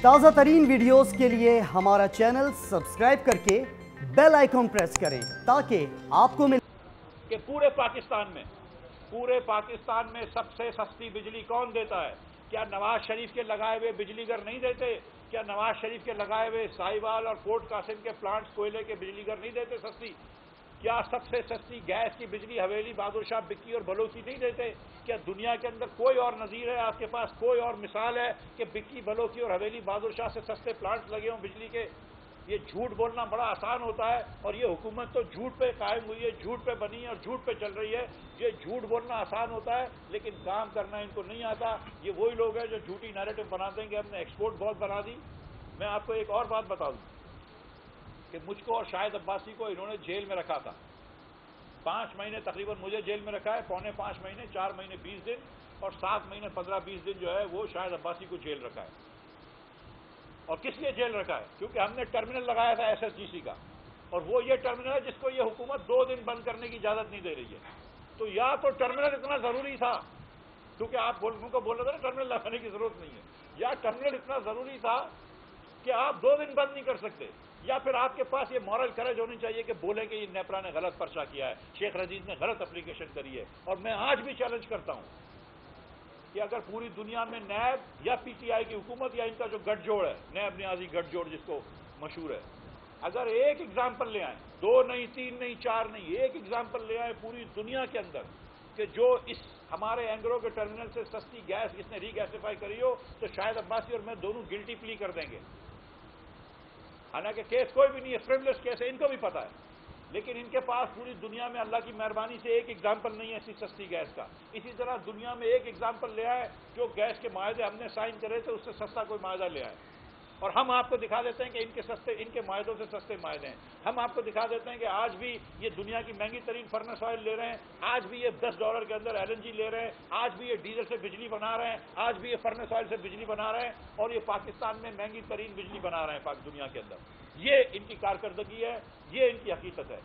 تازہ ترین ویڈیوز کے لیے ہمارا چینل سبسکرائب کر کے بیل آئیکن پریس کریں تاکہ آپ کو کہ پورے پاکستان میں سب سے سستی بجلی کون دیتا ہے؟ کیا نواز شریف کے لگائے ہوئے بجلی گھر نہیں دیتے؟ کیا نواز شریف کے لگائے ہوئے ساہیوال اور فورٹ قاسم کے پلانٹس کوئلے کے بجلی گھر نہیں دیتے سستی؟ کیا سب سے سستی گیس کی بجلی حویلی بہادر شاہ بکی اور بلوچی نہیں دیتے؟ کیا دنیا کے اندر کوئی اور نظیر ہے آپ کے پاس؟ کوئی اور مثال ہے کہ بکی بلوچی اور حویلی بہادر شاہ سے سستے پلانٹس لگے ہوں بجلی کے؟ یہ جھوٹ بولنا بڑا آسان ہوتا ہے، اور یہ حکومت تو جھوٹ پہ قائم ہوئی ہے، جھوٹ پہ بنی ہے اور جھوٹ پہ چل رہی ہے۔ یہ جھوٹ بولنا آسان ہوتا ہے لیکن کام کرنا ان کو نہیں آتا۔ یہ وہی لوگ ہیں جو جھوٹی نیریٹو بناتے ہیں کہ ہم نے ایکسپورٹ بہت بنا دی۔ میں آپ کو ایک اور بات بتا دوں کہ مجھ کو اور شاہد عباسی کو انہوں نے جیل میں رکھا تھا 5 مہینے، تقریباً مجھے جیل میں رکھا ہے 4.25 مہینے، 4 مہینے 20 دن اور 7 مہینے 15-20 دن جو ہے وہ شاہد عباسی کو جیل رکھا ہے۔ اور کس لیے جیل رکھا ہے؟ کیونکہ ہم نے ٹرمینل لگایا تھا SSGC کا، اور وہ یہ ٹرمینل ہے جس کو یہ حکومت 2 دن بند کرنے کی اجازت نہیں دے رہی ہے۔ تو یا تو ٹرمینل اتنا ضروری تھا، کیونکہ آپ ان کو بول رہے تھے نا ٹرمینل لگانے کی ضرورت نہیں ہے، یا ٹرمینل اتنا ضروری تھا کہ آپ 2 دن بند نہیں کر سکتے، یا پھر آپ کے پاس یہ مورل کریج ہونی چاہیے کہ بولیں کہ یہ نیپرا نے غلط پرچہ کیا ہے، شیخ رشید نے غلط اپلیکیشن کری ہے۔ اور میں آج بھی چیلنج کرتا ہوں کہ اگر پوری دنیا میں نیب یا PTI کی حکومت یا ان کا جو گٹھ جوڑ ہے، نیب نیازی گٹھ جوڑ جس کو مشہور ہے، اگر ایک ایگزامپل لے آئیں، 2 نہیں، 3 نہیں، 4 نہیں، ایک ایگزامپل لے آئیں پوری دنیا کے اندر کہ جو اس ہمارے اینگرو کے ٹرمینل سے سستی گیس اس نے ری گیسیفائی کری ہو، تو شاہد عباسی اور میں دونوں گلٹی پلی کر دیں گے۔ حالانکہ کیس کوئی بھی نہیں ہے، فریملیس کیس ہے، ان کو بھی پتا ہے، لیکن ان کے پاس پوری دنیا میں اللہ کی مہربانی سے ایک ایگزامپل نہیں ہے ایسی سستی گیس کا۔ اسی طرح دنیا میں ایک ایگزامپل لے آئے جو گیس کے معاہدے ہم نے سائن کرے تھے اس سے سستا کوئی معاہدہ لے آئے، اور ہم آپ کو دکھا دیتے ہیں کہ ان کے معاہدوں سے سستے معاہدے ہیں۔ ہم آپ کو دکھا دیتے ہیں کہ آج بھی یہ دنیا کی مہنگی ترین فرنس آئل لے رہے ہیں، آج بھی یہ $10 کے اندر LNG لے رہے ہیں، آج بھی یہ ڈیزل سے بجلی بنا رہے ہیں، آج بھی یہ فرنس آئل سے بجلی بنا رہے ہیں، اور یہ پاکستان میں مہنگی ترین بجلی بنا رہے ہیں دنیا کے اندر۔ یہ ان کی کارکردگی ہے، یہ ان کی حقیقت ہے۔